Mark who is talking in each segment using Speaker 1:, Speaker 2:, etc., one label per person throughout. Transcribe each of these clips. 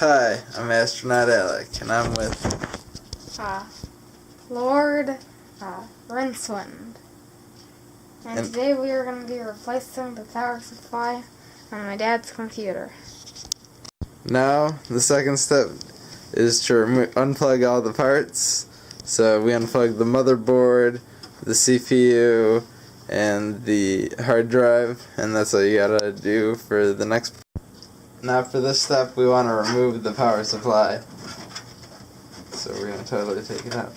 Speaker 1: Hi, I'm Astronaut Alec, and I'm with
Speaker 2: Lord Rincewind. And today we are going to be replacing the power supply on my dad's computer.
Speaker 1: Now, the second step is to unplug all the parts. So we unplug the motherboard, the CPU, and the hard drive, and that's all you gotta do for the next. Now for this step, we want to remove the power supply. So we're going to totally take it out.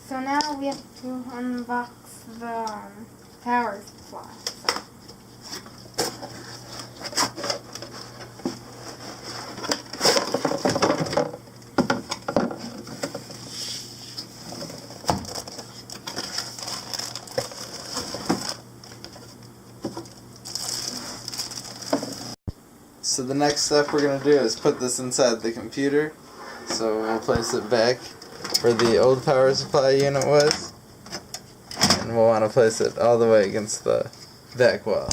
Speaker 2: So now we have to unbox the power supply.
Speaker 1: So the next step we're going to do is put this inside the computer. So we'll place it back where the old power supply unit was. And we'll want to place it all the way against the back wall.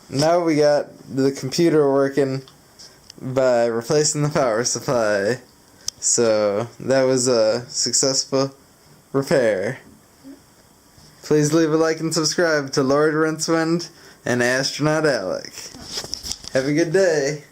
Speaker 1: Now we got the computer working by replacing the power supply. So that was a successful repair. Please leave a like and subscribe to Lord Rincewind and Astronaut Alec. Have a good day.